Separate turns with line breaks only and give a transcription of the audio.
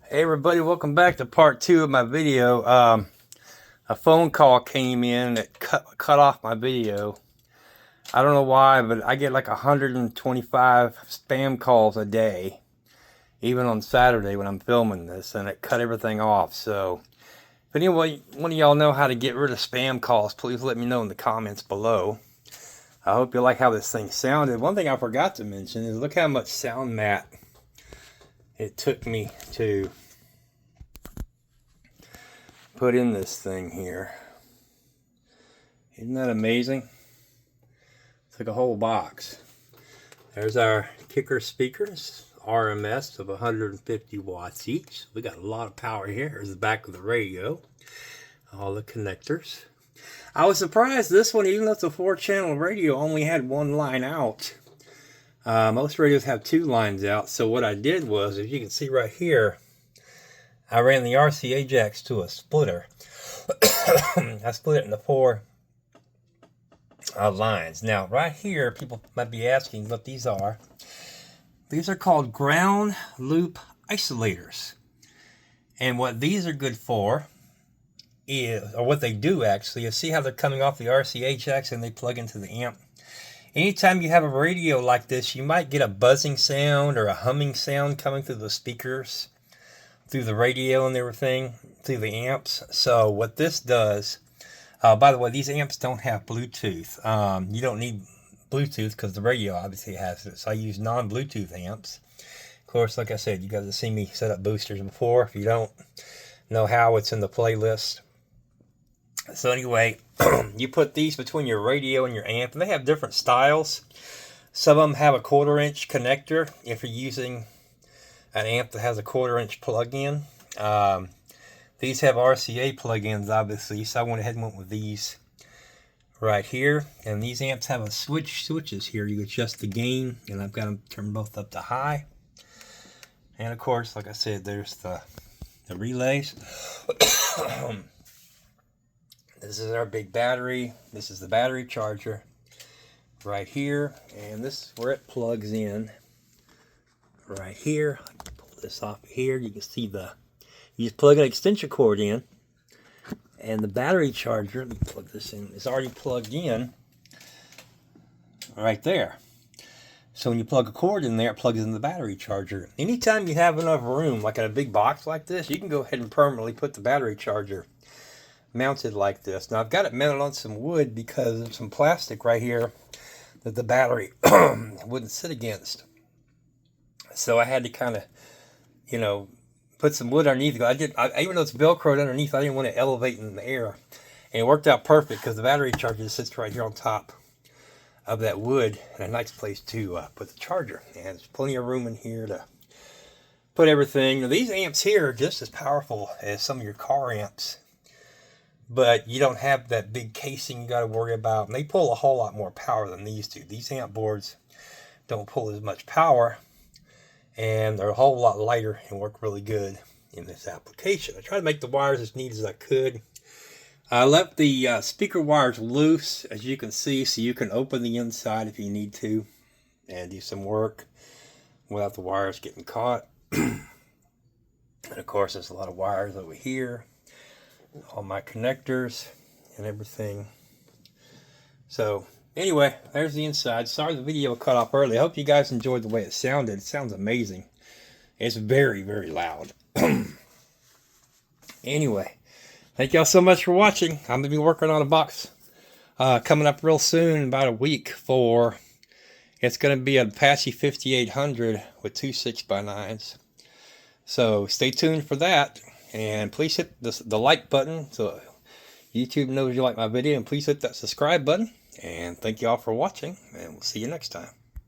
Hey everybody, welcome back to part 2 of my video. A phone call came in that cut off my video. I don't know why, but I get like 125 spam calls a day, even on Saturday when I'm filming this, and it cut everything off. So if anyone, one of y'all know how to get rid of spam calls, please let me know in the comments below. I hope you like how this thing sounded. One thing I forgot to mention is look how much sound mat it took me to put in this thing here. Isn't that amazing? It's like a whole box. There's our kicker speakers, RMS of 150 watts each. We got a lot of power here. There's the back of the radio, all the connectors. I was surprised this one, even though it's a 4-channel radio, only had one line out. Most radios have 2 lines out. So what I did was, as you can see right here, I ran the RCA jacks to a splitter. I split it into 4 lines. Now, right here, people might be asking what these are. These are called ground loop isolators. And what these are good for is, or what they do actually, is see how they're coming off the RCA jacks and they plug into the amp. Anytime you have a radio like this, you might get a buzzing sound or a humming sound coming through the speakers, through the radio and everything, through the amps. So what this does, by the way, these amps don't have Bluetooth. You don't need Bluetooth because the radio obviously has it. So I use non-Bluetooth amps. Of course, like I said, you guys have seen me set up boosters before. If you don't know how, it's in the playlist. So anyway, you put these between your radio and your amp, and they have different styles. Some of them have a 1/4-inch connector if you're using an amp that has a 1/4-inch plug-in. These have RCA plug-ins, obviously, so I went ahead and went with these right here. And these amps have a switches here. You adjust the gain, and I've got them turned both up to high. And of course, like I said, there's the relays. This is our big battery. This is the battery charger right here, and this is where it plugs in. Right here, pull this off here. You can see you just plug an extension cord in, and the battery charger, let me plug this in, is already plugged in right there. So when you plug a cord in there, it plugs in the battery charger. Anytime you have enough room, like in a big box like this, you can go ahead and permanently put the battery charger mounted like this. Now I've got it mounted on some wood because there's some plastic right here that the battery wouldn't sit against. So I had to kind of, put some wood underneath. Even though it's Velcroed underneath, I didn't want to elevate in the air. And it worked out perfect because the battery charger sits right here on top of that wood. And a nice place to put the charger. And there's plenty of room in here to put everything. Now, these amps here are just as powerful as some of your car amps. But you don't have that big casing you got to worry about. And they pull a whole lot more power than these do. These amp boards don't pull as much power. And they're a whole lot lighter and work really good in this application. I tried to make the wires as neat as I could. I left the speaker wires loose, as you can see, so you can open the inside if you need to and do some work without the wires getting caught. And of course, there's a lot of wires over here, all my connectors and everything. So anyway, there's the inside. Sorry the video cut off early. I hope you guys enjoyed the way it sounded. It sounds amazing. It's very, very loud. Anyway, thank y'all so much for watching. I'm going to be working on a box coming up real soon, in about a week, it's going to be a Apache 5800 with 2 6x9s. So stay tuned for that. And please hit the like button so YouTube knows you like my video. And please hit that subscribe button. And thank you all for watching, and we'll see you next time.